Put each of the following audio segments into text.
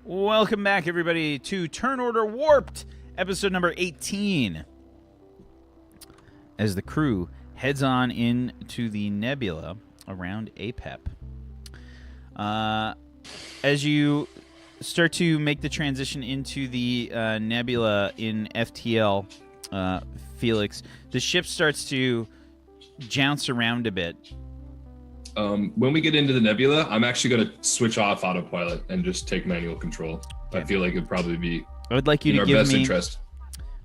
Welcome back, everybody, to Turn Order Warped, episode number 18. As the crew heads on into the nebula around APEP. As you start to make the transition into the nebula in FTL, Felix, the ship starts to jounce around a bit. When we get into the nebula, I'm actually going to switch off autopilot and just take manual control. Okay. I feel like it'd probably be I would like you to our give best me, interest.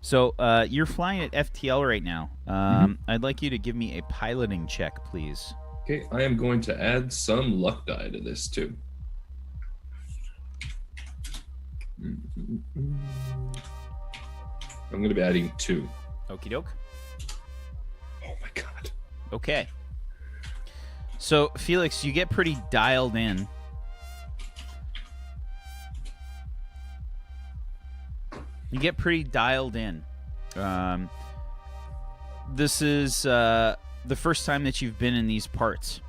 So you're flying at FTL right now. I'd like you to give me a piloting check, please. Okay, I am going to add some luck die to this too. I'm going to be adding 2. Okie doke. Oh my god. Okay. So, Felix, you get pretty dialed in. This is the first time that you've been in these parts.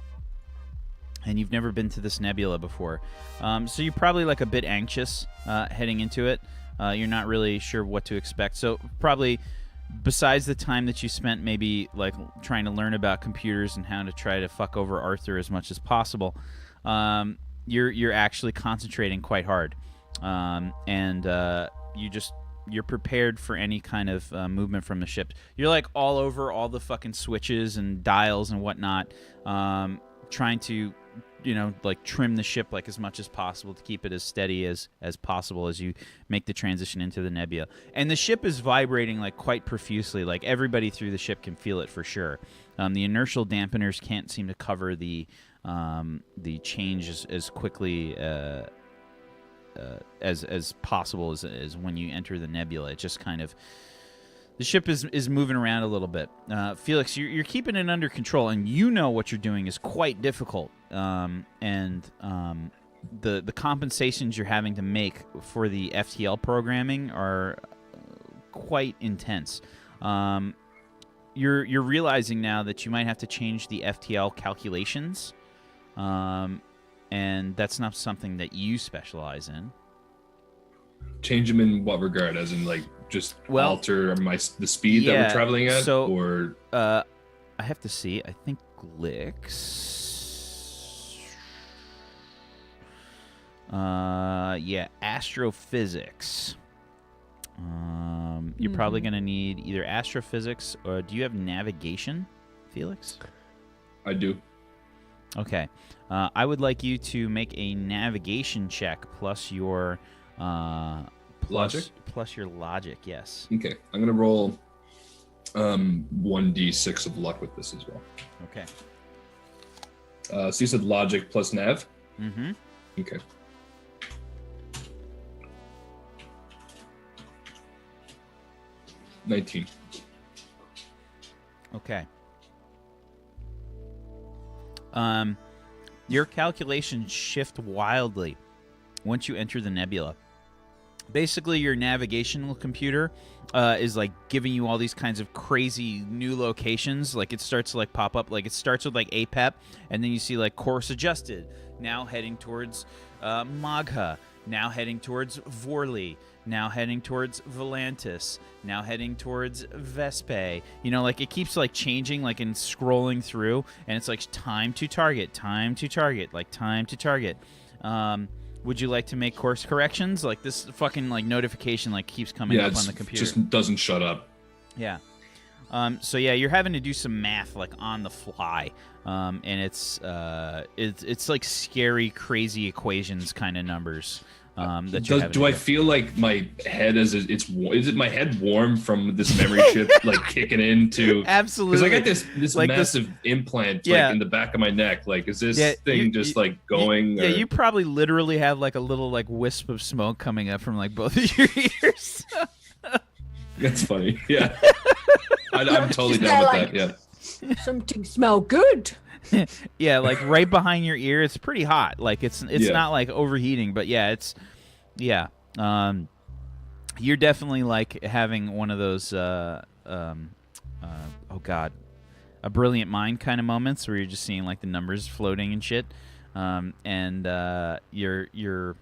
And you've never been to this nebula before. So you're probably like a bit anxious heading into it. You're not really sure what to expect. So probably besides the time that you spent maybe like trying to learn about computers and how to try to fuck over Arthur as much as possible, you're actually concentrating quite hard. You're prepared for any kind of movement from the ship. You're like all over all the fucking switches and dials and whatnot, trying to, like trim the ship like as much as possible to keep it as steady as possible as you make the transition into the nebula. And the ship is vibrating like quite profusely. Like everybody through the ship can feel it for sure. The inertial dampeners can't seem to cover the change as quickly as possible as when you enter the nebula. It just kind of, the ship is moving around a little bit. Felix, you're keeping it under control, and you know what you're doing is quite difficult. The compensations you're having to make for the FTL programming are quite intense. You're realizing now that you might have to change the FTL calculations, and that's not something that you specialize in. Change them in what regard? As in, like, just alter the speed that we're traveling at? So, or I have to see. I think Glix. Astrophysics. You're probably going to need either astrophysics or do you have navigation, Felix? I do. Okay. I would like you to make a navigation check plus your logic? Plus your logic, yes. Okay. I'm going to roll 1d6 of luck with this as well. Okay. So you said logic plus nav? Mm-hmm. Okay. $19. Okay. Your calculations shift wildly once you enter the nebula. Basically, your navigational computer is like giving you all these kinds of crazy new locations. Like it starts to like pop up. Like it starts with like APEP, and then you see like course adjusted. Now heading towards Magha. Now heading towards Vorley. Now heading towards Volantis. Now heading towards Vespe. Like it keeps like changing, like and scrolling through, and it's like time to target, like time to target. Would you like to make course corrections? Like this fucking like notification like keeps coming up on the computer. Just doesn't shut up. Yeah. So yeah, you're having to do some math like on the fly, and it's like scary, crazy equations kind of numbers. Do I feel like my head is it my head warm from this memory chip like kicking into? Absolutely. Because I got this like massive implant like in the back of my neck. Like, is this thing just like going? Yeah, you probably literally have like a little like wisp of smoke coming up from like both of your ears. That's funny. Yeah, I'm totally down with that. Yeah. Something smell good. Yeah, like right behind your ear. It's pretty hot. Like it's not like overheating, but you're definitely like having one of those oh god, a brilliant mind kind of moments where you're just seeing like the numbers floating and shit, and you're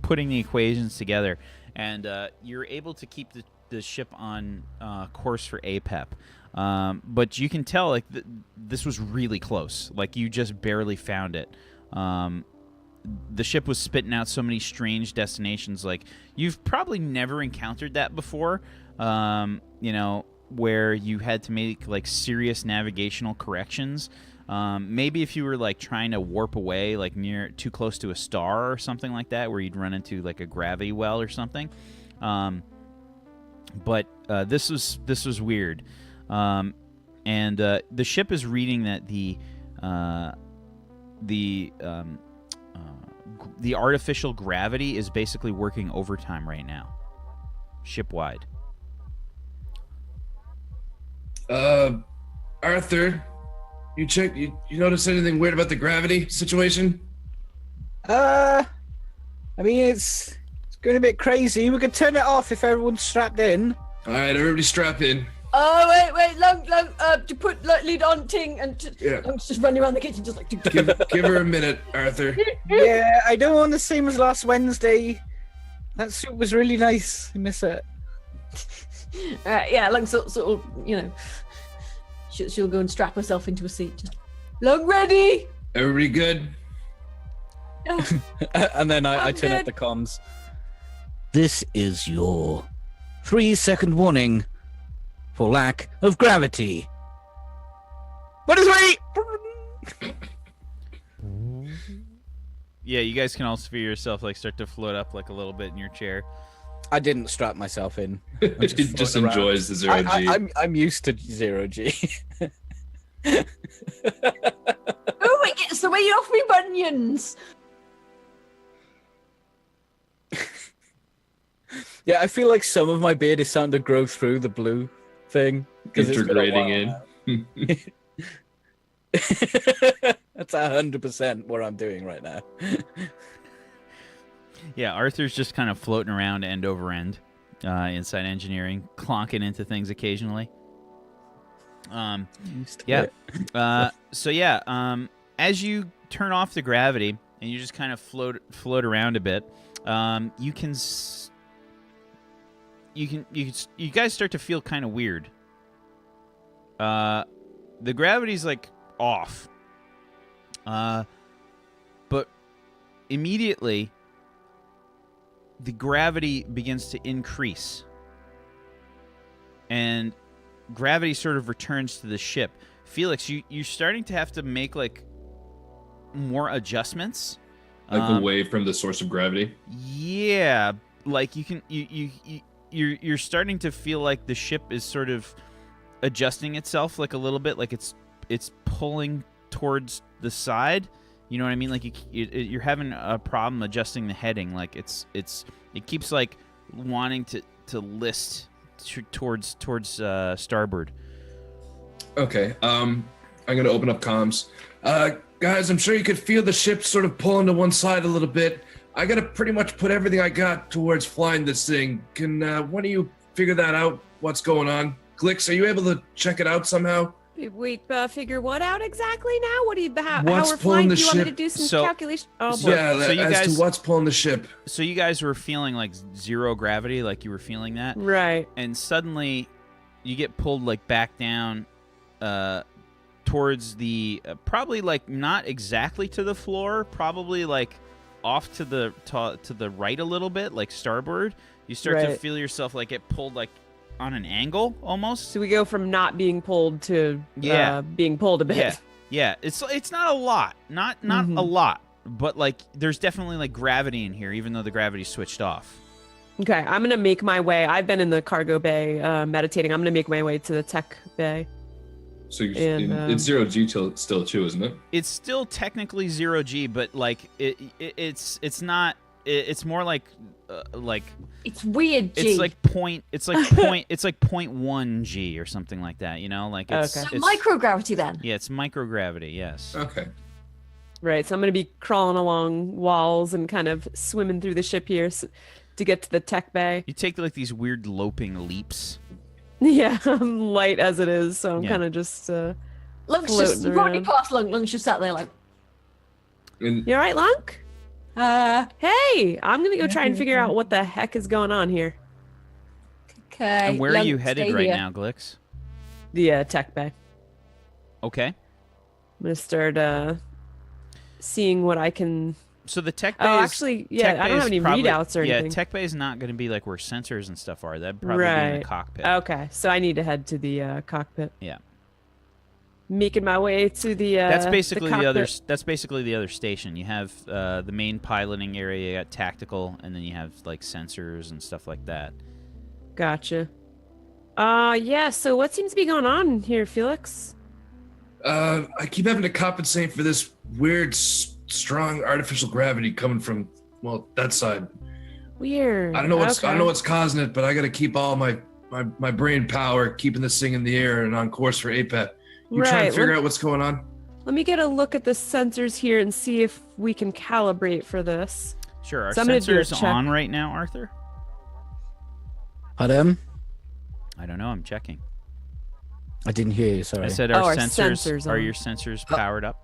putting the equations together, and you're able to keep the ship on course for APEP. But you can tell like this was really close. Like you just barely found it. The ship was spitting out so many strange destinations. Like you've probably never encountered that before. Where you had to make like serious navigational corrections. Maybe if you were like trying to warp away like too close to a star or something like that, where you'd run into like a gravity well or something. But this was weird. And the ship is reading that the artificial gravity is basically working overtime right now, ship-wide. Arthur, you notice anything weird about the gravity situation? I mean, it's going a bit crazy. We could turn it off if everyone's strapped in. All right, everybody strap in. Oh, wait, Lunk, to put lead on Ting and Lunk's just running around the kitchen just like... Give her a minute, Arthur. Yeah, I don't want the same as last Wednesday. That suit was really nice. I miss it. Lunk sort of, she'll go and strap herself into a seat. Just, Lunk ready? Everybody good? And then I turn up the comms. This is your 3-second warning for lack of gravity. What is me? Yeah, you guys can also feel yourself like start to float up like a little bit in your chair. I didn't strap myself in. He just enjoys the zero G. I'm used to zero G. Oh, it gets the way off me bunions. Yeah, I feel like some of my beard is starting to grow through the blue thing. Integrating in. That's 100% what I'm doing right now. Yeah, Arthur's just kind of floating around end over end inside engineering, clonking into things occasionally. As you turn off the gravity and you just kind of float around a bit, you guys start to feel kind of weird. The gravity's like off. But immediately the gravity begins to increase. And gravity sort of returns to the ship. Felix, you're starting to have to make like more adjustments. Like away from the source of gravity? Yeah. Like you're starting to feel like the ship is sort of adjusting itself like a little bit, like it's pulling towards the side. You know what I mean? Like you're having a problem adjusting the heading. Like it keeps like wanting to list towards starboard. Okay. I'm gonna open up comms. Guys, I'm sure you could feel the ship sort of pulling to one side a little bit. I gotta pretty much put everything I got towards flying this thing. Can one of you figure that out? What's going on? Glix, are you able to check it out somehow? We figure what out exactly now? What do you how What's we're pulling flying? the Do you want me ship? to do some calculation? Oh boy. Yeah, So you as guys- to what's pulling the ship. So you guys were feeling like zero gravity, like you were feeling that, Right. and suddenly you get pulled like back down towards the probably like not exactly to the floor, probably like off to the right a little bit, like starboard. You start to Right. feel yourself like get pulled like on an angle almost. So we go from not being pulled to being pulled a bit. Yeah. It's not a lot, not a lot, but like there's definitely like gravity in here, even though the gravity's switched off. Okay, I'm gonna make my way. I've been in the cargo bay meditating. I'm gonna make my way to the tech bay. So And, it's zero G still too, isn't it? It's still technically zero G, but like it's not. It's more like It's weird, G. it's like point. It's like point. It's like 0.1 G or something like that. You know, like it's, Okay. So it's microgravity then. Yeah, it's microgravity. Yes. Okay. Right, so I'm gonna be crawling along walls and kind of swimming through the ship here to get to the tech bay. You take like these weird loping leaps. Yeah, I'm light as it is, so I'm Yeah. kind of just Lunk's floating just, you've already around. passed Lunk. Lunk's just sat there like, And You all right, Lunk? Hey, I'm gonna go try and figure out what the heck is going on here. Okay. And where are Lunk, you headed stay right here. now, Glix? The tech bay. Okay. I'm gonna start seeing what I can. So the tech bay Oh, is, actually, yeah, tech I bay don't is have any probably, readouts or anything. Yeah, tech bay is not going to be like where sensors and stuff are. That'd probably be in the Right. cockpit. Okay, so I need to head to the cockpit. Yeah. Making my way to the. That's basically the other. cockpit. That's basically the other station. You have the main piloting area. You got tactical, and then you have like sensors and stuff like that. Gotcha. Yeah. So what seems to be going on here, Felix? I keep having to compensate for this weird, strong artificial gravity coming from, well, that side. Weird. I don't know what's Okay. I don't know what's causing it, but I got to keep all my brain power, keeping this thing in the air and on course for APET. You trying Right, to figure out what's going on? Let me get a look at the sensors here and see if we can calibrate for this. Sure. Are So I'm gonna do a sensors check. on right now, Arthur? Pardon? I don't know. I'm checking. I didn't hear you. Sorry. I said, Oh, are our sensors sensors are on. your sensors powered up?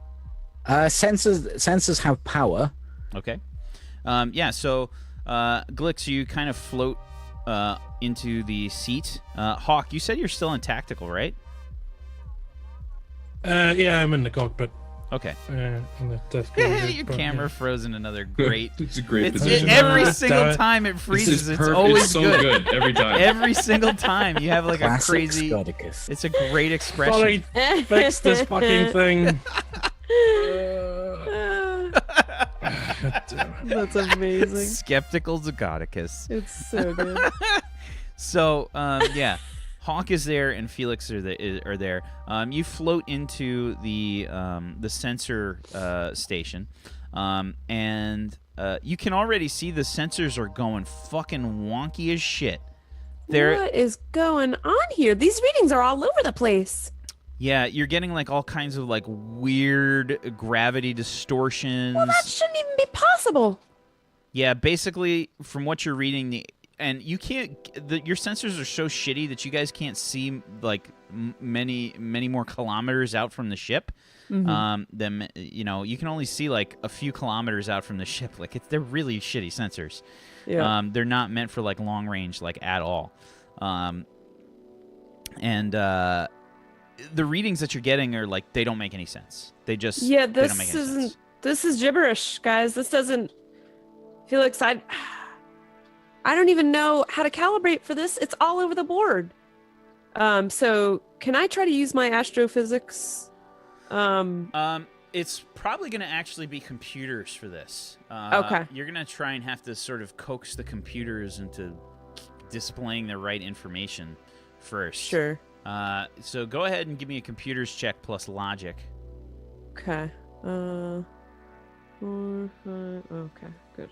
Sensors have power. Okay. Yeah. So, Glix, you kind of float into the seat. Hawk, you said you're still in tactical, right? Yeah, I'm in the cockpit. Okay. On the desk. Your camera frozen. Another great. It's a great It's position. every Damn single it. time it This freezes. is It's perfect. always It's so good. good every time. Every single time you have like a Classic crazy. Scoticus. It's a great expression. Sorry, fix this fucking thing. God damn it. That's amazing. Skeptical Zygoticus. It's so good. So, yeah, Hawk is there and Felix are there. You float into the sensor station, and you can already see the sensors are going fucking wonky as shit. What is going on here? These readings are all over the place. Yeah, you're getting like all kinds of like weird gravity distortions. Well, that shouldn't even be possible. Yeah, basically, from what you're reading, and you can't. Your sensors are so shitty that you guys can't see like many more kilometers out from the ship. Them, you can only see like a few kilometers out from the ship. Like they're really shitty sensors. Yeah. They're not meant for like long range, like at all. The readings that you're getting are like they don't make any sense. They just Yeah, they don't this make any isn't. sense. This is gibberish, guys. This doesn't. Felix, I don't even know how to calibrate for this. It's all over the board. So can I try to use my astrophysics? It's probably going to actually be computers for this. Okay. You're going to try and have to sort of coax the computers into displaying the right information first. Sure. So go ahead and give me a computers check plus logic. Okay. 4, 5, okay, good.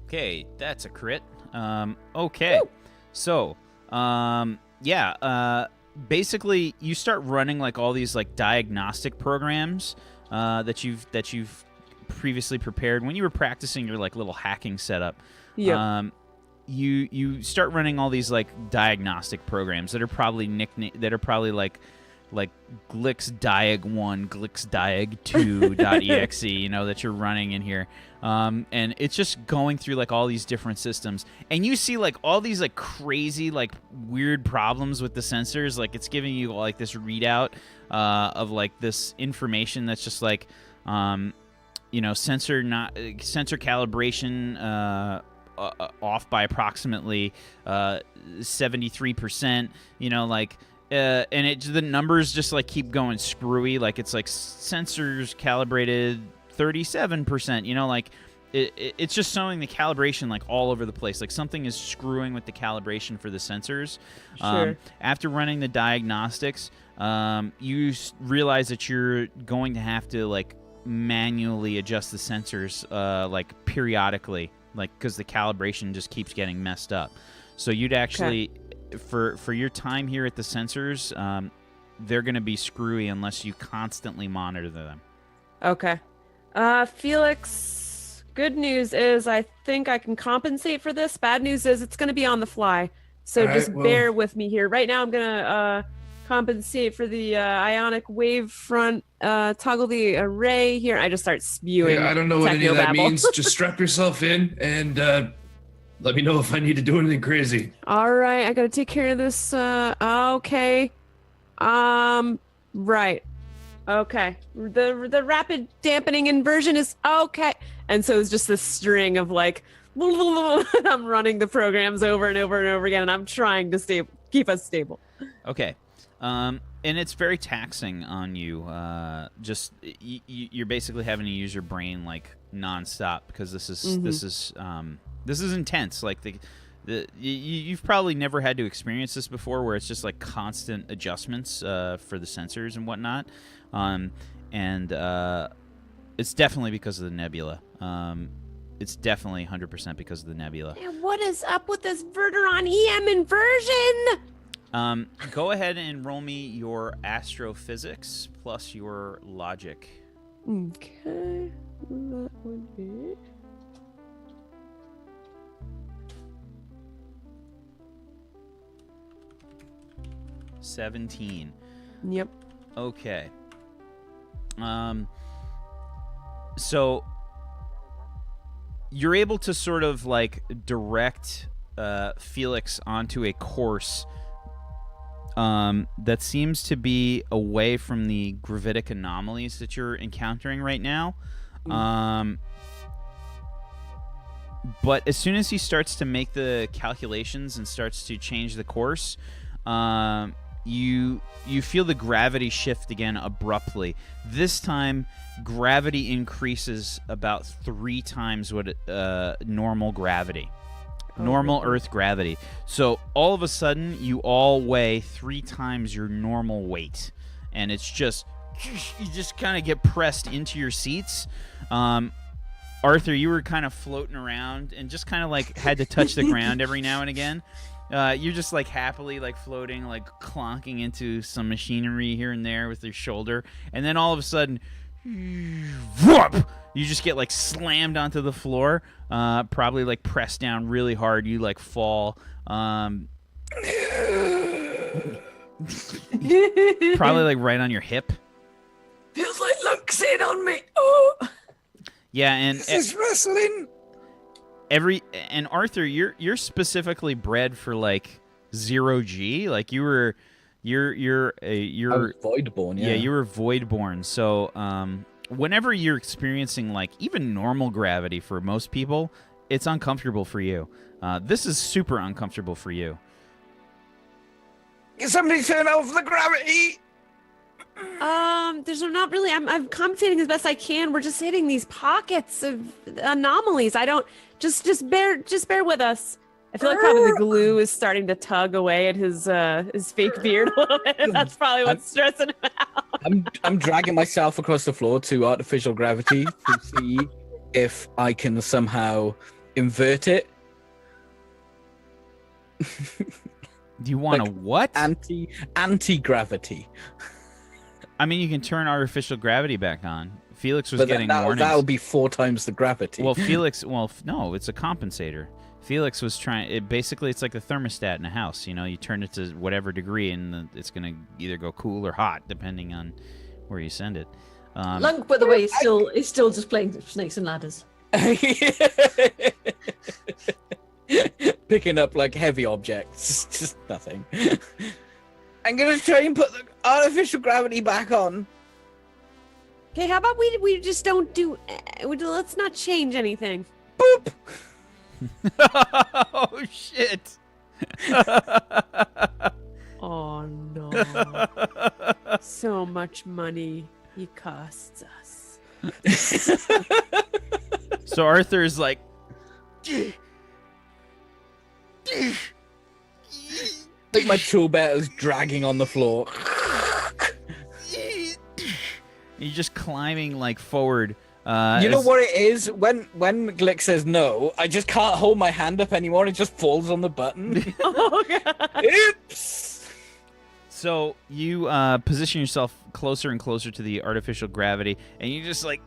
Okay, that's a crit. Okay. Woo! So, basically you start running like all these like diagnostic programs that you've previously prepared when you were practicing your like little hacking setup. Yeah. You start running all these like diagnostic programs that are probably like Glix Diag 1, Glix Diag 2.exe, that you're running in here. And it's just going through like all these different systems. And you see like all these like crazy, like weird problems with the sensors. Like it's giving you like this readout of like this information that's just like, sensor calibration off by approximately 73%, and the numbers just like keep going screwy. Like it's like sensors calibrated 37%, like it's just showing the calibration like all over the place. Like something is screwing with the calibration for the sensors. Sure. After running the diagnostics, you realize that you're going to have to like manually adjust the sensors like periodically, like because the calibration just keeps getting messed up. So you'd actually for your time here at the sensors, they're going to be screwy unless you constantly monitor them. Okay. Felix, good news is I think I can compensate for this. Bad news is it's going to be on the fly. So All right, just well- bear with me here. Right now I'm going to compensate for the ionic wave front. Toggle the array here. I just start spewing. Yeah, I don't know what any of that technobabble. means. Just strap yourself in and let me know if I need to do anything crazy. All right, I gotta take care of this. Okay. Right. Okay. The rapid dampening inversion is okay. And so it's just this string of like, I'm running the programs over and over and over again, and I'm trying to keep us stable. Okay. And it's very taxing on you. You're basically having to use your brain like nonstop because this is intense. Like you've probably never had to experience this before, where it's just like constant adjustments for the sensors and whatnot. It's definitely because of the nebula. It's definitely 100% because of the nebula. And what is up with this Verteron EM inversion? Go ahead and roll me your astrophysics plus your logic. Okay. That would be... $17. Yep. Okay. So you're able to sort of like direct Felix onto a course that seems to be away from the gravitic anomalies that you're encountering right now. But as soon as he starts to make the calculations and starts to change the course, you feel the gravity shift again abruptly. This time, gravity increases about 3 times what normal gravity. Normal Earth gravity. So all of a sudden, you all weigh 3 times your normal weight. And it's just, you just kind of get pressed into your seats. Arthur, you were kind of floating around and just kind of like had to touch the ground every now and again. You're just like happily like floating, like clonking into some machinery here and there with your shoulder. And then all of a sudden, whoop, you just get like slammed onto the floor, probably like pressed down really hard. You like fall. Probably like right on your hip. Feels like Lunk's in on me. Oh. Yeah, and This is wrestling. and Arthur, you're specifically bred for like 0G. Like you're Voidborn. yeah, you were Voidborn. So whenever you're experiencing like even normal gravity for most people, it's uncomfortable for you. This is super uncomfortable for you. Can somebody turn off the gravity? There's not really. I'm compensating as best I can. We're just hitting these pockets of anomalies. I don't. Just bear with us. I feel like probably the glue is starting to tug away at his fake beard a little bit. That's probably what's stressing him out. I'm dragging myself across the floor to artificial gravity to see if I can somehow invert it. Do you want Like a what? Anti-gravity. I mean, you can turn artificial gravity back on. Felix was getting warnings. That'll be 4 times the gravity. Well, Felix. No, it's a compensator. Felix was trying. Basically, it's like a thermostat in a house. You know, you turn it to whatever degree, and it's going to either go cool or hot, depending on where you send it. Lunk, by the way, is still just playing Snakes and Ladders. Picking up like heavy objects, just nothing. I'm gonna try and put the artificial gravity back on. Okay, how about we just don't do? Let's not change anything. Boop. Oh shit! Oh no! So much money he costs us. So Arthur is like, Like my tool bear is dragging on the floor. you're just climbing like forward. You know what it is? When Glick says no, I just can't hold my hand up anymore. It just falls on the button. Oh god! Oops. So you position yourself closer and closer to the artificial gravity, and you just like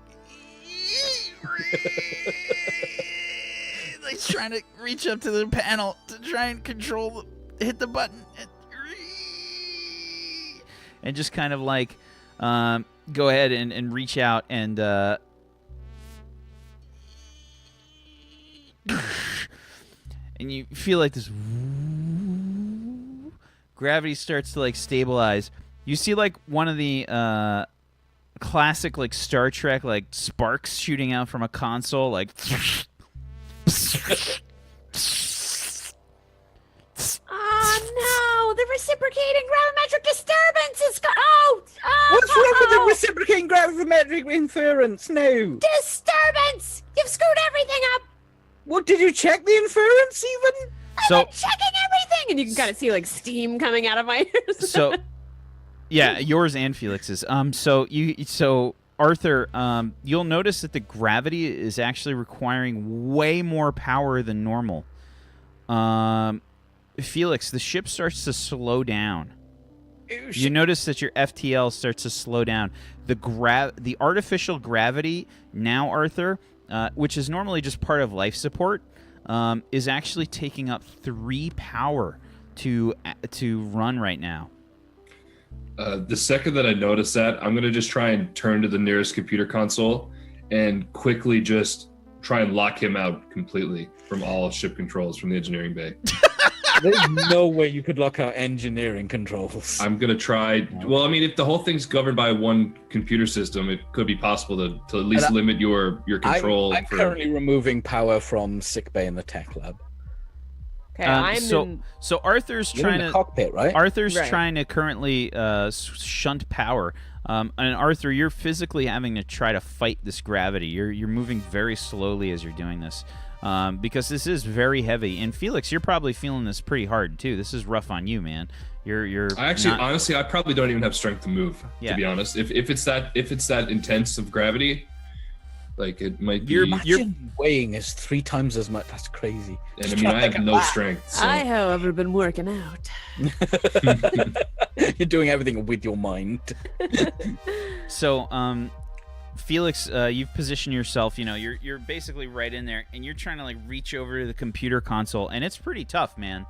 trying to reach up to the panel to try and hit the button. and just kind of like go ahead and reach out and and you feel like this gravity starts to like stabilize. You see like one of the classic like Star Trek like sparks shooting out from a console like Oh no, the reciprocating gravimetric disturbance is What's wrong with the reciprocating gravimetric inference? No. disturbance! You've screwed everything up! What, did you check the inference even? so Checking everything! And you can kind of see like steam coming out of my ears. so yeah, yours and Felix's. So Arthur, you'll notice that the gravity is actually requiring way more power than normal. Felix, the ship starts to slow down. You notice that your FTL starts to slow down. The artificial gravity now, Arthur, which is normally just part of life support, is actually taking up 3 power to run right now. The second that I notice that, I'm gonna just try and turn to the nearest computer console and quickly just try and lock him out completely from all ship controls from the engineering bay. There's no way you could lock out engineering controls. I'm gonna try. Well, I mean, if the whole thing's governed by one computer system, it could be possible to at least limit your control. I'm currently removing power from sickbay in the tech lab. Okay, so Arthur's You're trying in the to cockpit, right? Arthur's Right. trying to currently shunt power. And Arthur, you're physically having to try to fight this gravity. You're moving very slowly as you're doing this, because this is very heavy. And Felix, you're probably feeling this pretty hard too. This is rough on you, man. You're. Honestly, I probably don't even have strength to move. Yeah. To be honest, if it's that intense of gravity, like it might be. Imagine weighing is 3 times as much. That's crazy. And I mean, I have no strength. So. I, however, been working out. You're doing everything with your mind. So, Felix, you've positioned yourself. You know, you're basically right in there, and you're trying to like reach over to the computer console, and it's pretty tough, man.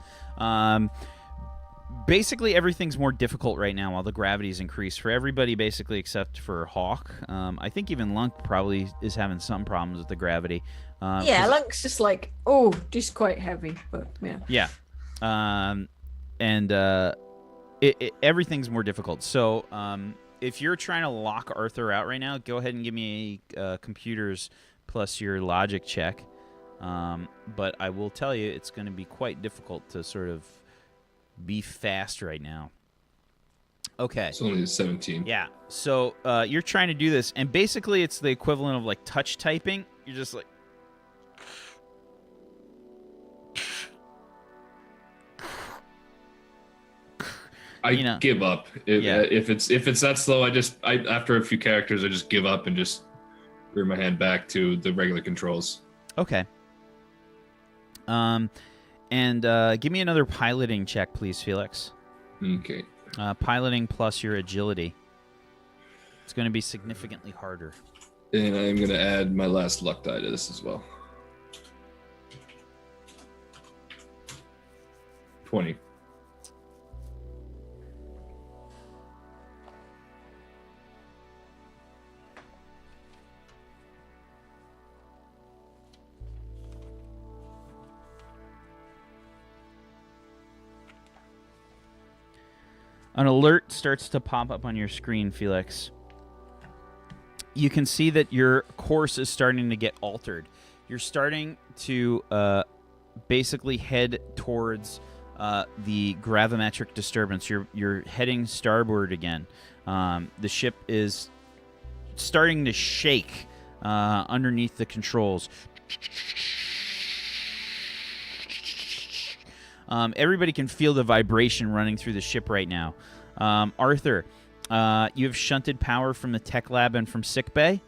Basically, everything's more difficult right now while the gravity's increased for everybody, basically except for H.A.W.K. I think even Lunk probably is having some problems with the gravity. Yeah, Lunk's just like, just quite heavy, but yeah. Yeah. Everything's more difficult. So, if you're trying to lock Arthur out right now, go ahead and give me computers plus your logic check. But I will tell you, it's going to be quite difficult to sort of be fast right now. Okay. It's only 17. Yeah. So you're trying to do this, and basically it's the equivalent of like touch typing. You're just like. I give up. If it's that slow, I after a few characters, I just give up and just rear my hand back to the regular controls. Okay. And give me another piloting check, please, Felix. Okay. Piloting plus your agility. It's going to be significantly harder. And I'm going to add my last luck die to this as well. 20. An alert starts to pop up on your screen, Felix. You can see that your course is starting to get altered. You're starting to basically head towards the gravimetric disturbance. You're heading starboard again. The ship is starting to shake underneath the controls. Everybody can feel the vibration running through the ship right now. Arthur, you have shunted power from the tech lab and from sickbay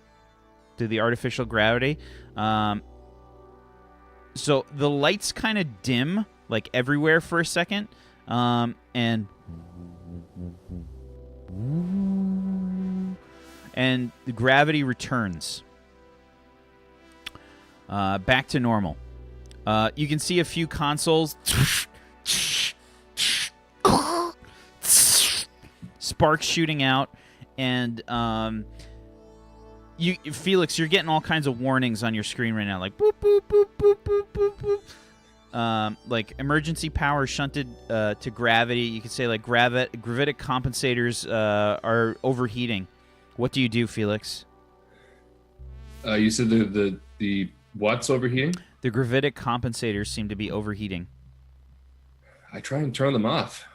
to the artificial gravity. So the lights kind of dim, like everywhere for a second, and the gravity returns back to normal. You can see a few sparks shooting out, and Felix, you're getting all kinds of warnings on your screen right now, like boop boop boop boop boop boop boop. Like emergency power shunted to gravity. You could say like gravitic compensators are overheating. What do you do, Felix? You said the what's overheating? The gravitic compensators seem to be overheating. I try and turn them off.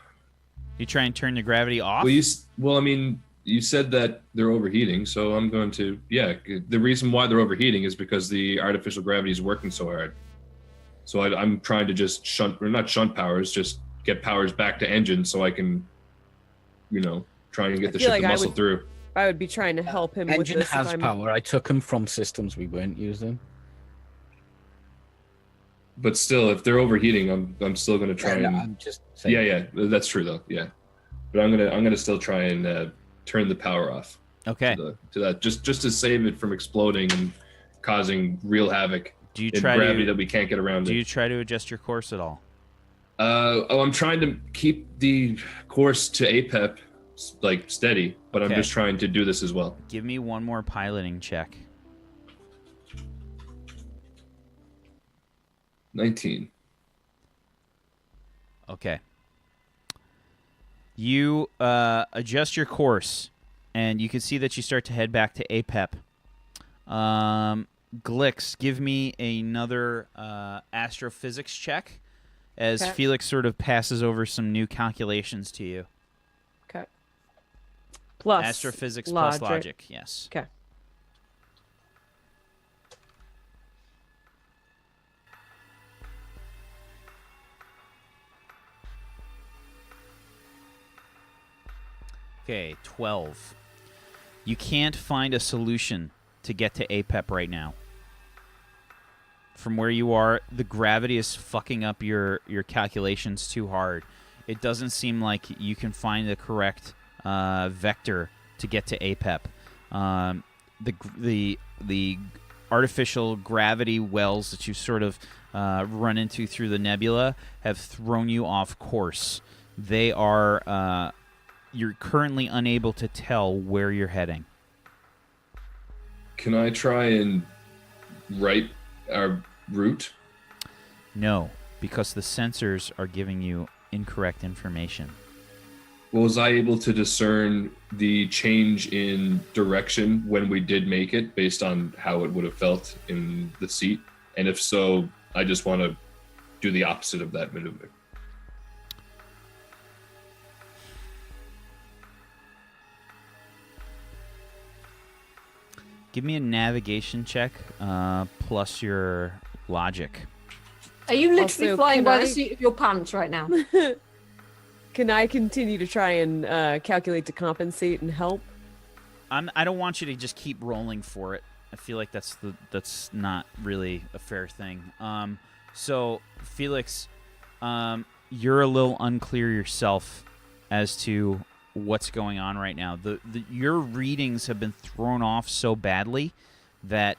You try and turn the gravity off? Well, I mean, you said that they're overheating, so I'm going to, yeah. The reason why they're overheating is because the artificial gravity is working so hard. So I'm trying to just not shunt powers, just get powers back to engine so I can, try and get the ship to muscle through. I would be trying to help him with Engine this. has power. I took him from systems we weren't using. But still, if they're overheating, I'm still going to try and. I'm just saying. Yeah, that's true though. Yeah, but I'm gonna still try and turn the power off. Okay. To that, just to save it from exploding and causing real havoc. Do you in try gravity that we can't get around? Do you try to adjust your course at all? I'm trying to keep the course to H.A.W.K like steady, but I'm just trying to do this as well. Give me one more piloting check. 19. Okay. You adjust your course, and you can see that you start to head back to H.A.W.K. Glix, give me another astrophysics check as Felix sort of passes over some new calculations to you. Okay. Plus astrophysics plus logic, yes. Okay. Okay, 12. You can't find a solution to get to H.A.W.K right now. From where you are, the gravity is fucking up your calculations too hard. It doesn't seem like you can find the correct vector to get to H.A.W.K. The artificial gravity wells that you sort of run into through the nebula have thrown you off course. They are you're currently unable to tell where you're heading. Can I try and write our route? No, because the sensors are giving you incorrect information. Was I able to discern the change in direction when we did make it based on how it would have felt in the seat? And if so, I just want to do the opposite of that maneuver. Give me a navigation check plus your logic. Are you literally Also, flying can by I- the seat of your pants right now? Can I continue to try and calculate to compensate and help? I don't want you to just keep rolling for it. I feel like that's not really a fair thing. So Felix, you're a little unclear yourself as to what's going on right now. Your readings have been thrown off so badly that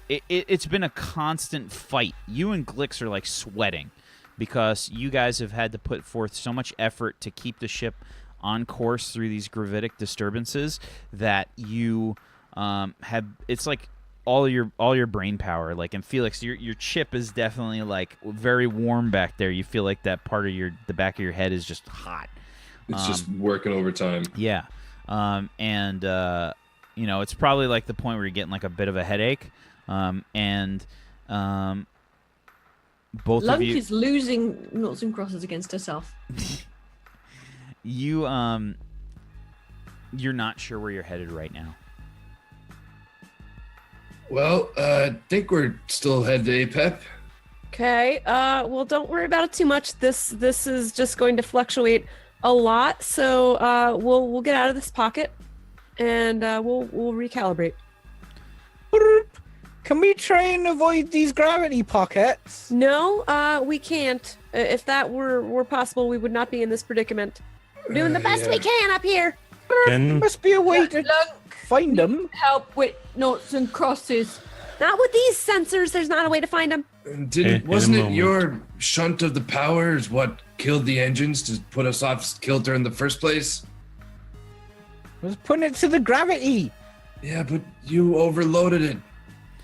it's been a constant fight. You and Glix are like sweating because you guys have had to put forth so much effort to keep the ship on course through these gravitic disturbances that you have. It's like all your brain power. Like, and Felix, your chip is definitely like very warm back there. You feel like that part of the back of your head is just hot. It's just working overtime. Yeah. It's probably like the point where you're getting like a bit of a headache. Both Lunk of you is losing noughts and crosses against herself. you're not sure where you're headed right now. Well, I think we're still headed to H.A.W.K. Okay. Well, don't worry about it too much. This is just going to fluctuate a lot. So we'll get out of this pocket, and we'll recalibrate. Can we try and avoid these gravity pockets? No, we can't. If that were possible, we would not be in this predicament. We're doing the best we can up here. Can Must be a way to Lunk, find them. help with noughts and crosses. Not with these sensors. There's not a way to find them. Wasn't it moment. your shunt of the power is what killed the engines to put us off kilter in the first place? was putting it to the gravity. Yeah, but you overloaded it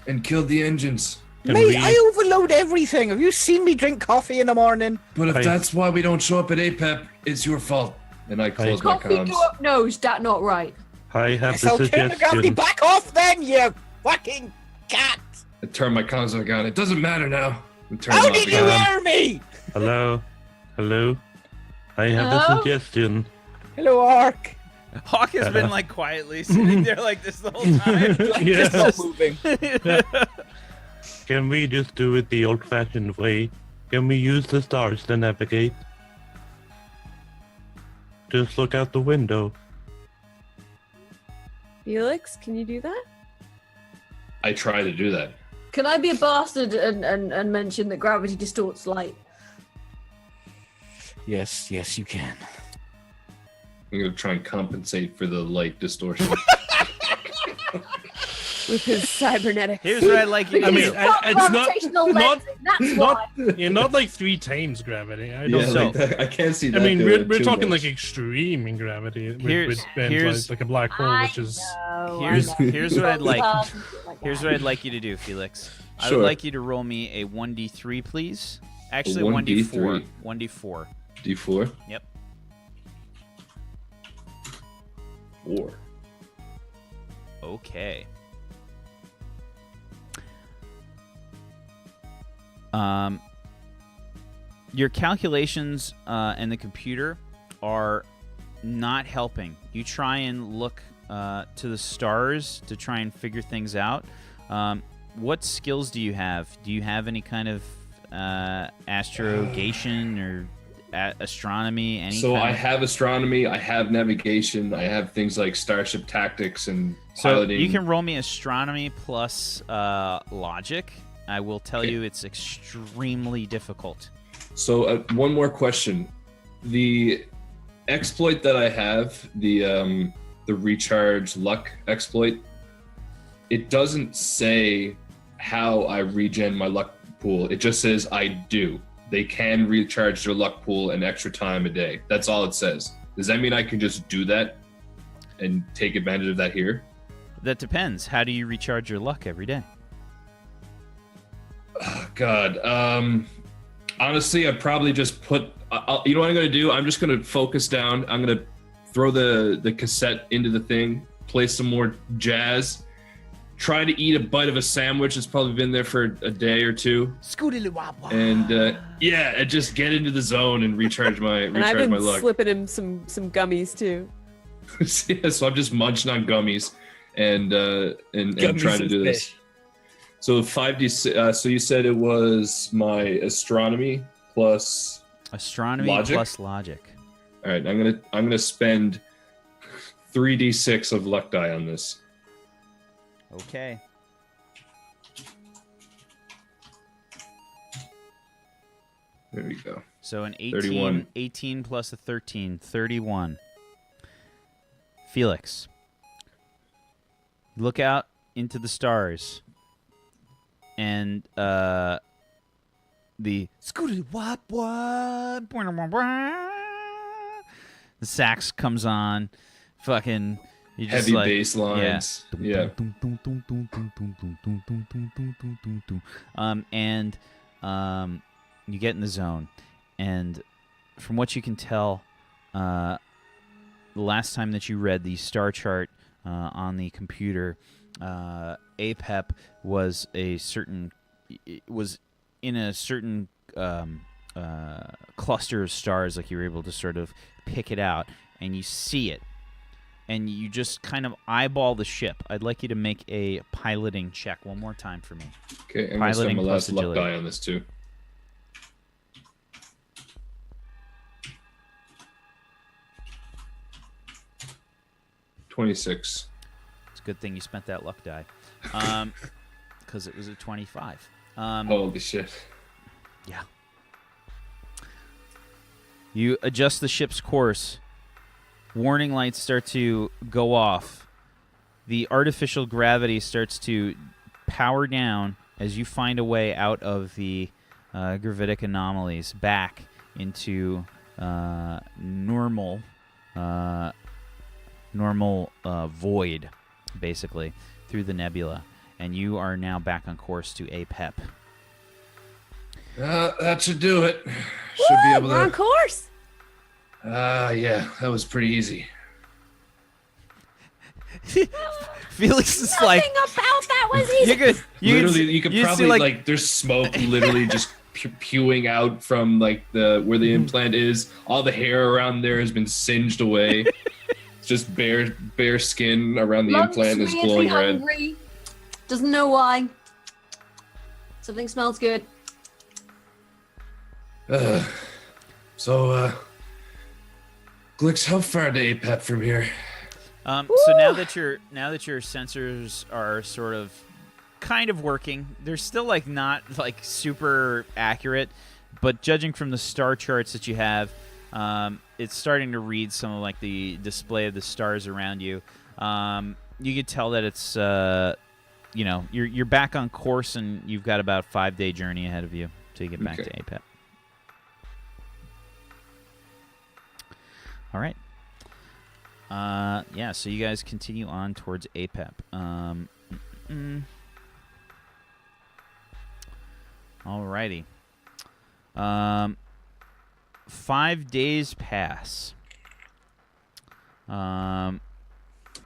and killed the engines. Mate, I overload everything. Have you seen me drink coffee in the morning? But if that's why we don't show up at H.A.W.K, it's your fault. And I close my Coffee comms. go up nose, that not right. I have Yes, I'll the turn the gravity suggestion. back off then, you fucking cat. I turn my comms back on. It doesn't matter now. Turn How them did off you again. hear me? Hello? Hello? I have a Hello? suggestion. Hello, Ark. Hawk has been like quietly sitting there like this the whole time. Yeah. Not moving. Can we just do it the old-fashioned way? Can we use the stars to navigate? Just look out the window. Felix, can you do that? I try to do that. Can I be a bastard and mention that gravity distorts light? Yes, you can. I'm going to try and compensate for the light distortion. With his cybernetics. Here's what I'd like you to I mean, do. it's not- Gravitational not- lensing, that's why. Not like 3 times gravity. I don't Yeah, know. like that. I can't see I that. mean, doing we're too talking much. like extreme in gravity. Here's- With like a black hole, which is Here's what I'd like. Like Here's what I'd like you to do, Felix. I Sure. would like you to roll me a 1d3, please. Actually, 1d3. 1d4. D4. Yep. 4. Okay. Your calculations and the computer are not helping. You try and look to the stars to try and figure things out. What skills do you have? Do you have any kind of astrogation or astronomy? Any So kind I of- have astronomy, I have navigation, I have things like starship tactics and So piloting. you can roll me astronomy plus logic. I will tell Okay. you it's extremely difficult. So one more question: the exploit that I have, the recharge luck exploit, it doesn't say how I regen my luck pool. It just says I do. They can recharge their luck pool an extra time a day. That's all it says. Does that mean I can just do that and take advantage of that here? That depends. How do you recharge your luck every day? Oh, God. Honestly, I'd probably just put. You know what I'm going to do? I'm just going to focus down. I'm going to throw the cassette into the thing, play some more jazz, try to eat a bite of a sandwich that's probably been there for a day or two, and and just get into the zone and recharge my And I've recharge my been luck. slipping him some gummies too. Yeah, so I'm just munching on gummies and trying to do this. So 5d. So you said it was my astronomy plus. Astronomy Logic? plus logic. All right, I'm gonna spend 3d6 of luck die on this. Okay. There we go. So an 31. 18 plus a 13, 31. Felix, look out into the stars. And the sax comes on. Fucking you just Heavy like, bass lines. Yeah. You get in the zone, and from what you can tell, the last time that you read the star chart on the computer, H.A.W.K was in a certain cluster of stars. Like you were able to sort of pick it out, and you see it, and you just kind of eyeball the ship. I'd like you to make a piloting check one more time for me. Okay, I'm gonna spend Piloting my plus last luck agility. die on this too. $26. It's a good thing you spent that luck die, because it was a 25. Holy shit. Yeah. You adjust the ship's course. Warning lights start to go off. The artificial gravity starts to power down as you find a way out of the gravitic anomalies back into normal void, basically, through the nebula, and you are now back on course to H.A.W.K. That should do it. Should Woo, be able we're on to. course. Yeah, that was pretty easy. Felix is like, Nothing about that was easy. You could probably see, like there's smoke literally just spewing out from like where the implant is. All the hair around there has been singed away. It's just bare skin around the Lunk's implant is really glowing red. hungry. Doesn't know why. Something smells good. So, Glix, how far to H.A.W.K from here? So now that your sensors are sort of kind of working, they're still like not like super accurate, but judging from the star charts that you have, it's starting to read some of like the display of the stars around you. You could tell that it's you're back on course, and you've got about a 5-day journey ahead of you to get back to H.A.W.K. All right. So you guys continue on towards H.A.W.K. Alrighty. 5 days pass.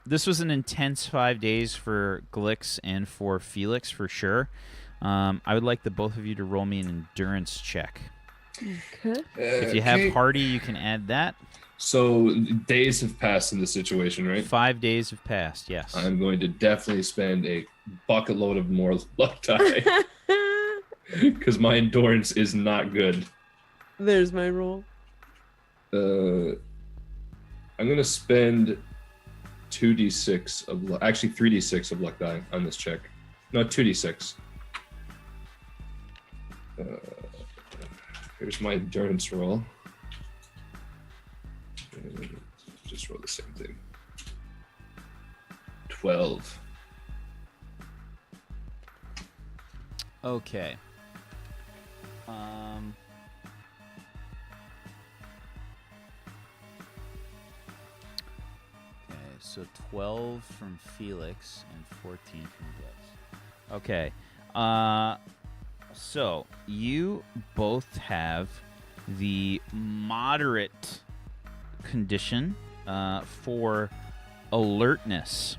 This was an intense 5 days for Glix and for Felix for sure. I would like the both of you to roll me an endurance check. Okay. If you have hardy, you can add that. So days have passed in this situation, right? 5 days have passed, yes. I'm going to definitely spend a bucket load of more luck die because my endurance is not good. There's my roll. I'm going to spend 2d6 of luck, actually 3d6 of luck die on this check. No, 2d6. Here's my endurance roll. Just roll the same thing. 12. Okay. Okay, so 12 from Felix and 14 from Glix. Okay. So you both have the moderate condition for alertness.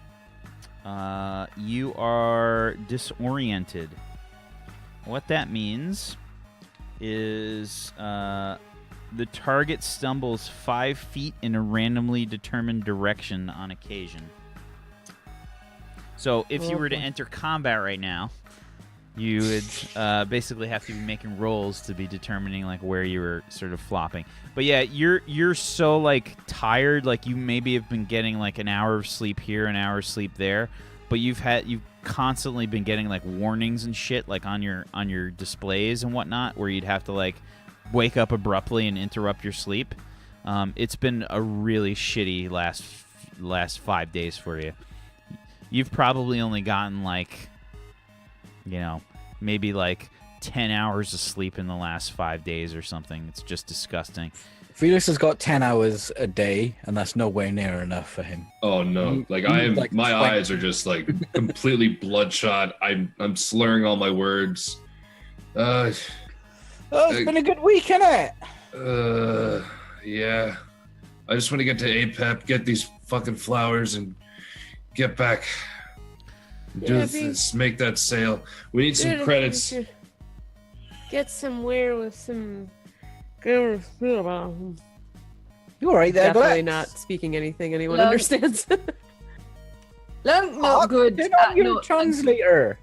You are disoriented. What that means is the target stumbles 5 feet in a randomly determined direction on occasion. So if you were to enter combat right now, you would basically have to be making rolls to be determining like where you were sort of flopping. But yeah, you're so like tired, like you maybe have been getting like an hour of sleep here, an hour of sleep there, but you've constantly been getting like warnings and shit like on your displays and whatnot, where you'd have to like wake up abruptly and interrupt your sleep. It's been a really shitty last 5 days for you. You've probably only gotten like, maybe like 10 hours of sleep in the last 5 days or something. It's just disgusting. Felix has got 10 hours a day, and that's nowhere near enough for him. Oh no! Like I am, my eyes are just like completely bloodshot. I'm slurring all my words. It's been a good week, hasn't it? Yeah. I just want to get to H.A.W.K, get these fucking flowers, and get back. Do this, make that sale. We need some credits. Get somewhere with some. You all right there, Definitely Glix? not speaking anything anyone Lunk. understands. Lunk, not good. You're not your no, translator.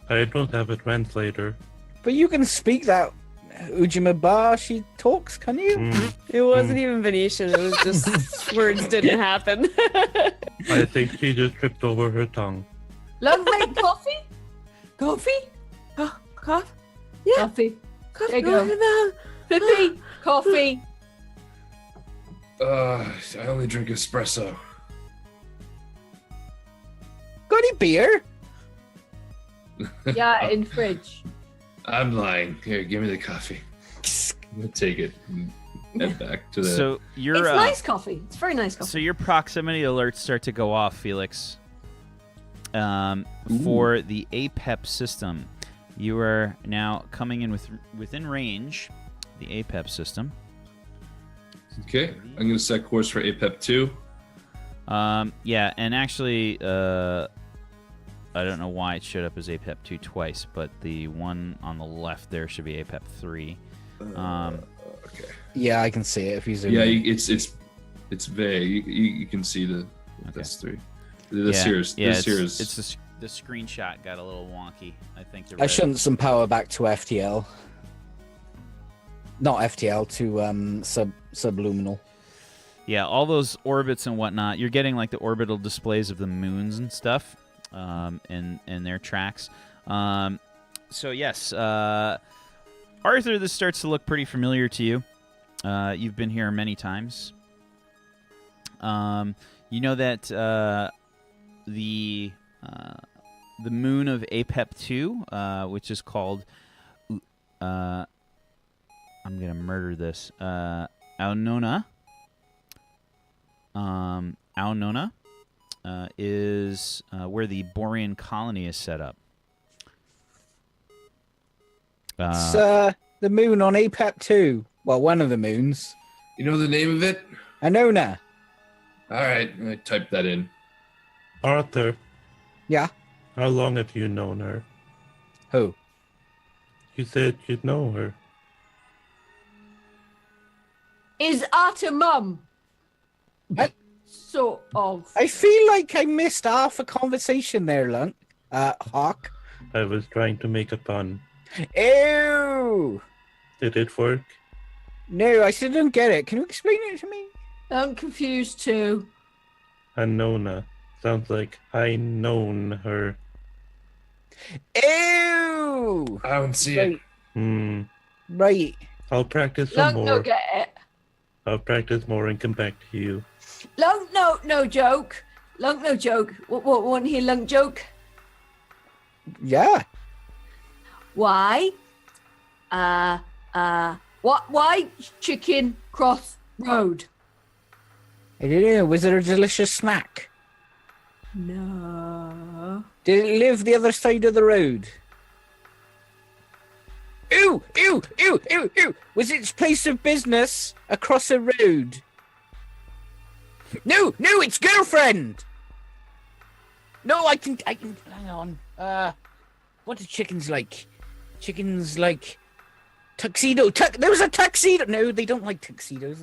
I don't have a translator. But you can speak that Ujima she talks, can you? It wasn't even Venetian. It was just words didn't happen. I think she just tripped over her tongue. Lunk, make coffee? Coffee? Coffee? Yeah. Coffee. Coffee. There you go. Pippi, coffee. I only drink espresso. Got any beer? Yeah, in fridge. I'm lying. Here, give me the coffee. I'm gonna take it. head back to the. So your It's nice coffee. It's very nice coffee. so your proximity alerts start to go off, Felix. For the APEP system, you are now coming in within range. The APEP system. Okay, I'm gonna set course for APEP 2. Yeah, and actually, I don't know why it showed up as APEP 2 twice, but the one on the left there should be APEP 3. Okay. Yeah, I can see it if you zoom Yeah, in. it's vague. You can see that's 3. This yeah, here's yeah, this here's. it's the screenshot got a little wonky. I think I shunt some power back to FTL. Not FTL, to subluminal. Yeah, all those orbits and whatnot. You're getting like the orbital displays of the moons and stuff, in their tracks. So yes, Arthur, this starts to look pretty familiar to you. You've been here many times. You know that the moon of APEP 2, which is called, I'm gonna murder this, Aonona. Aonona is where the Borian colony is set up. It's the moon on APEP 2. Well, one of the moons. You know the name of it? Anona. All right, I typed that in. Arthur, Yeah. how long have you known her? Who? You said you'd know her. Is Arthur mum? What? Sort of. I feel like I missed half a conversation there, Lunk. Hawk. I was trying to make a pun. Ew! Did it work? No, I still don't get it. Can you explain it to me? I'm confused too. Anona. Sounds like I known her. Ew! I don't see Right. it. Right. I'll practice some Lunk, more. no get it. I'll practice more and come back to you. Lunk, no joke. Lunk, no joke. What want to hear Lunk joke? Yeah. Why? Why Chicken Cross Road? I don't know. Was it a delicious snack? No. Did it live the other side of the road? Ew! Ew! Ew! Ew! Ew! Was its place of business across a road? No! No! It's girlfriend! No, I can. Hang on. What do chickens like? Chickens like tuxedo. There was a tuxedo. No, they don't like tuxedos.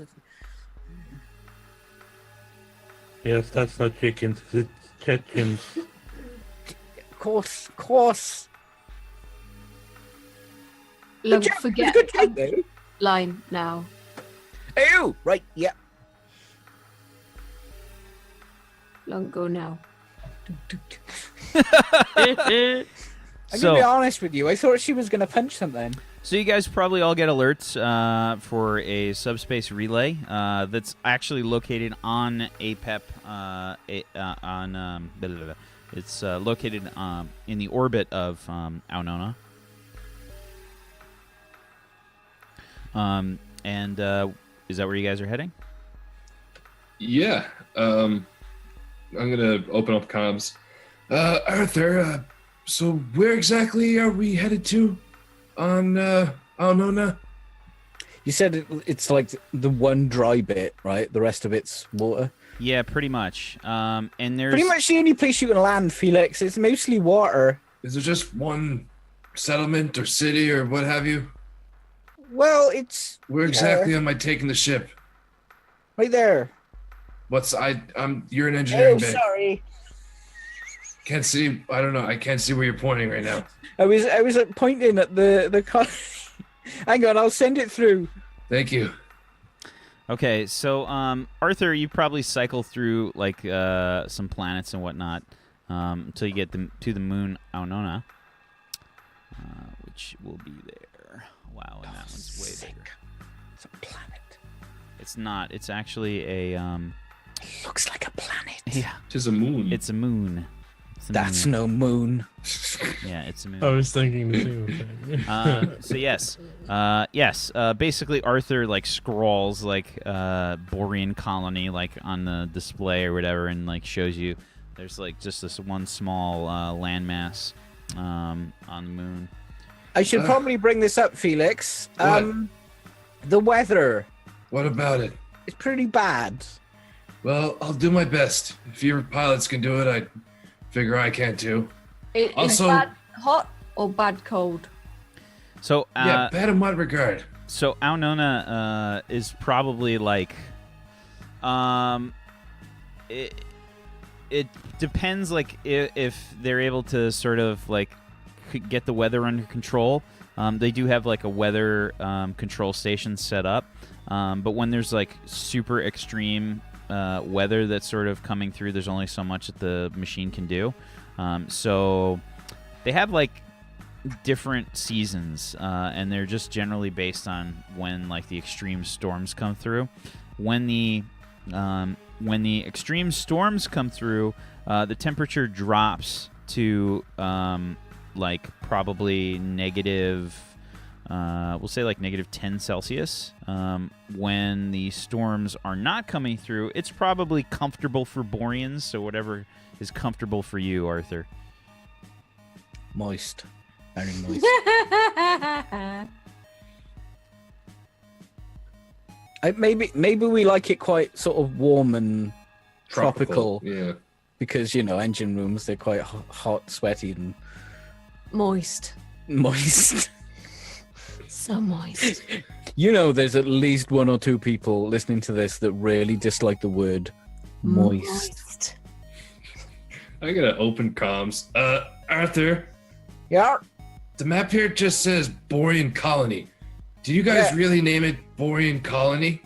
Yes, that's not chickens, it's Chechens. Of course. Lunk, Good joke, forget good joke, though. line now. Ew! Right, yeah. Lunk, go now. I'm gonna be honest with you. I thought she was gonna punch something. So you guys probably all get alerts for a subspace relay that's actually located on APEP. It's located in the orbit of Aonona. And is that where you guys are heading? Yeah. I'm gonna open up comms. Arthur. So where exactly are we headed to? On Aonona? You said it's like the one dry bit, right? The rest of it's water. Yeah, pretty much. And there's Pretty much the only place you can land, Felix. It's mostly water. Is there just one settlement or city or what have you? Well, it's Where exactly am I taking the ship? right there. You're an engineering bay. Sorry. Can't see. I don't know. I can't see where you're pointing right now. I was pointing at the car. Hang on, I'll send it through. Thank you. Okay, so Arthur, you probably cycle through like some planets and whatnot until you get to the moon Aonona, which will be there. Wow, and that one's way bigger. It's a planet. It's not. It's actually a It looks like a planet. yeah. Tis a moon. It's a moon. It's the That's moon. no moon. Yeah, it's a moon. I was thinking the same thing. So yes. Basically, Arthur like scrawls like Borian colony like on the display or whatever, and like shows you there's like just this one small landmass on the moon. I should probably bring this up, Felix. What? The weather What about it? is pretty bad. Well, I'll do my best. If your pilots can do it, I figure I can too. Is Also- bad hot or bad cold? So Yeah, bad in what regard? So Aonona is probably like, it depends like if they're able to sort of like get the weather under control. They do have like a weather control station set up, but when there's like super extreme weather that's sort of coming through, there's only so much that the machine can do. So they have like different seasons, and they're just generally based on when like the extreme storms come through. When the extreme storms come through, the temperature drops to like probably negative, we'll say like negative 10 Celsius. When the storms are not coming through, it's probably comfortable for Borians, so whatever is comfortable for you, Arthur. Moist. Very moist. Maybe we like it quite sort of warm and tropical, Yeah. because, you know, engine rooms, they're quite hot, sweaty, and Moist. moist. So moist. You know, there's at least one or two people listening to this that really dislike the word moist. I gotta open comms. Arthur, Yeah. the map here just says Borian Colony. Do you guys Yeah. really name it Borian Colony?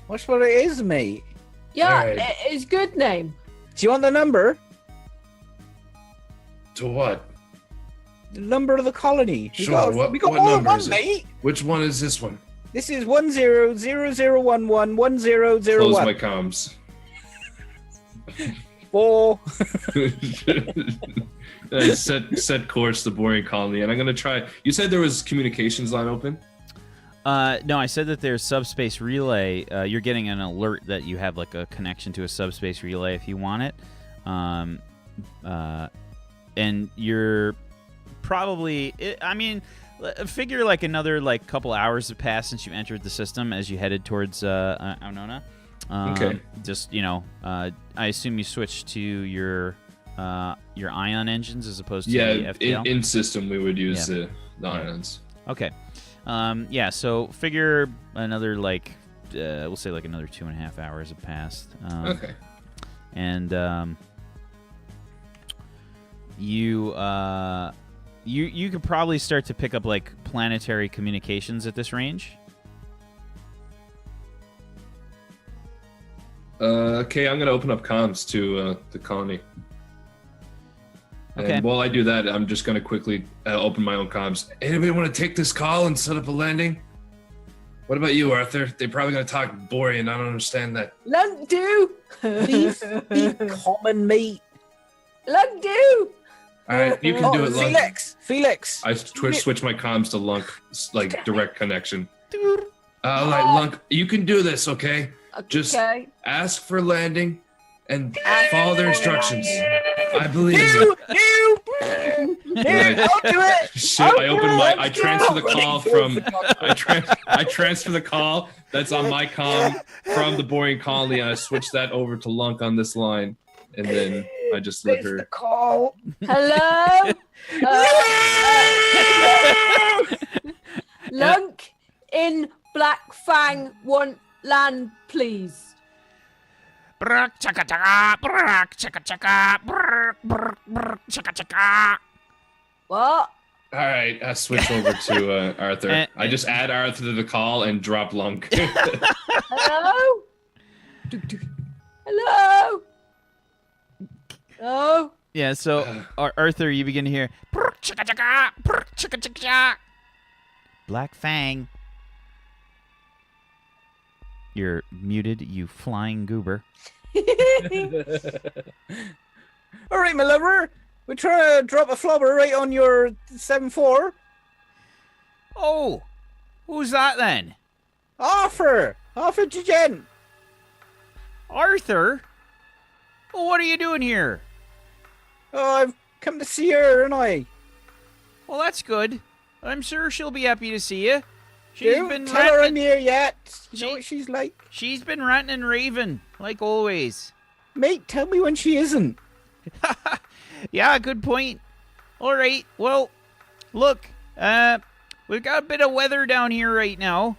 That's what it is, mate. Yeah, Alright. it's good name. Do you want the number? To what? The number of the colony. Sure, We got what more than number one, is it? mate. Which one is this one? This is 1000111001. Close my comms. 4. Set course to Borian Colony, and I'm gonna try. You said there was communications line open. No, I said that there's subspace relay. You're getting an alert that you have like a connection to a subspace relay if you want it, and you're probably. I mean, figure like another like couple hours have passed since you entered the system as you headed towards Aonona. Okay. Just I assume you switched to your ion engines as opposed to the Yeah, FTL. in system we would use the ions. Okay. Yeah, so figure another like we'll say like another 2.5 hours have passed. Okay. And you could probably start to pick up like planetary communications at this range. Okay, I'm gonna open up comms to the colony. Okay. And while I do that, I'm just gonna quickly open my own comms. Anybody want to take this call and set up a landing? What about you, Arthur? They're probably gonna talk Borian. I don't understand that. Lunk do. Please be common, mate. Lunk do. All right, you can do it, Lunk. Felix. I switch my comms to Lunk, like direct connection. All right, Lunk, you can do this, okay? Just Okay. ask for landing and follow their instructions. I believe in you. Right. I'll do it. Shit, I transfer the call from I transfer the call that's on my comm from the Borian Colony, and I switch that over to Lunk on this line, and then I just let her. Call. Hello. Lunk in Black Fang want land, please. What? All right, I switch over to Arthur. I just add Arthur to the call and drop Lunk. Hello? Hello? Oh, Yeah, so Arthur, you begin to hear Black Fang. You're muted, you flying goober. All right, my lover. We're trying to drop a flubber right on your 7-4. Oh, who's that then? Arthur Gent. Arthur? Well, what are you doing here? Oh, I've come to see her, and I. Well, that's good. I'm sure she'll be happy to see you. Don't tell her I'm here yet. You know She- what she's like. She's been ranting and raving, like always. Mate, tell me when she isn't. Yeah, good point. All right, well, look, we've got a bit of weather down here right now.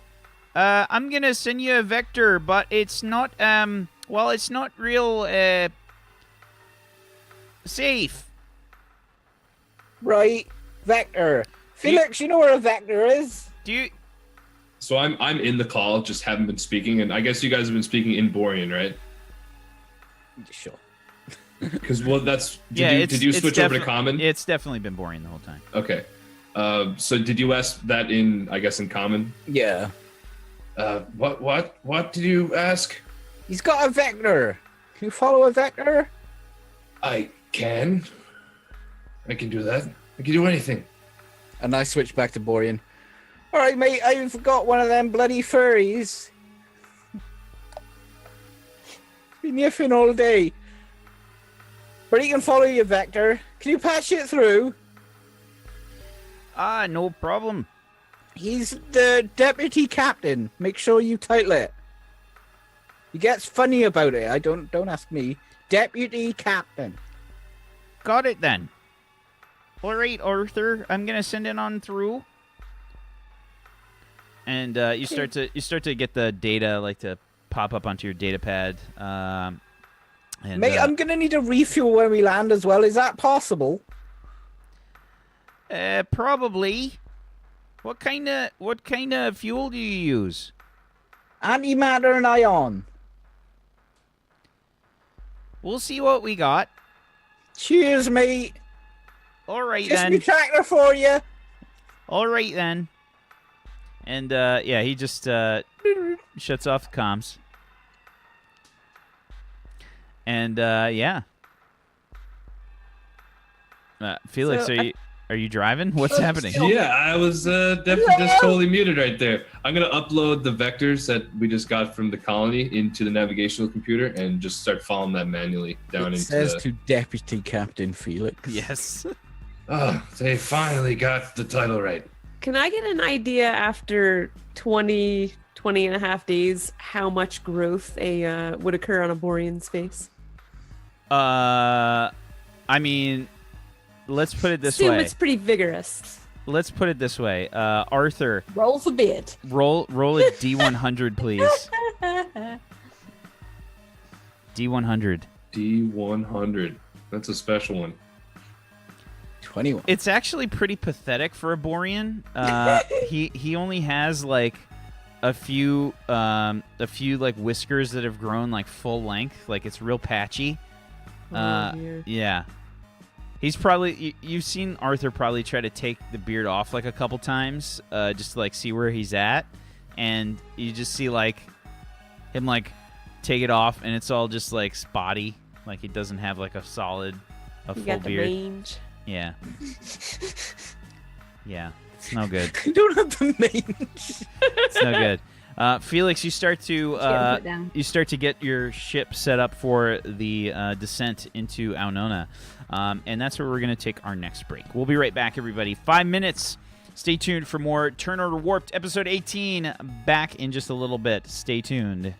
I'm gonna send you a vector, but it's not, it's not real, safe. Right, vector. Felix, you know where a vector is? Do you? So I'm in the call, just haven't been speaking, and I guess you guys have been speaking in Borian, right? Sure. Because that's It's did you switch over to common? It's definitely been boring the whole time. Okay. So did you ask that in common? Yeah. What did you ask? He's got a vector. Can you follow a vector? I can do that. I can do anything. And I switch back to Borian. All right, mate, I've got one of them bloody furries. Been yiffing all day. But he can follow your vector. Can you patch it through? No problem. He's the deputy captain. Make sure you title it. He gets funny about it. I don't ask me. Deputy captain. Got it then. All right, Arthur, I'm gonna send it on through. And you start to get the data like to pop up onto your data pad. And, Mate, I'm gonna need a refuel when we land as well. Is that possible? Probably. What kind of fuel do you use? Antimatter and ion. We'll see what we got. Cheers, mate. All right Just then. me tractor for you. All right then. And he just shuts off the comms. And Felix, So, are you driving? What's happening? Yeah, I was definitely just totally muted right there. I'm gonna upload the vectors that we just got from the colony into the navigational computer and just start following that manually down It into. says to Deputy Captain Felix. Yes. Oh, they finally got the title right. Can I get an idea after 20 and a half days how much growth would occur on a Borian's face? I mean, let's put it this Assume way. it's pretty vigorous. Let's put it this way. Arthur, Roll for bid. roll a D100, please. D100. D100. That's a special one. 21. It's actually pretty pathetic for a Borian. He only has like a few like whiskers that have grown like full length. Like it's real patchy. Dear. Yeah. He's probably you've seen Arthur probably try to take the beard off like a couple times, just to like see where he's at, and you just see like him like take it off, and it's all just like spotty, like he doesn't have like a You full got the beard. range. Yeah. Yeah. It's no good. You don't have the mange. It's no good. Felix, you start to get your ship set up for the descent into Aonona. And that's where we're going to take our next break. We'll be right back, everybody. 5 minutes. Stay tuned for more Turn Order Warped, episode 18. Back in just a little bit. Stay tuned.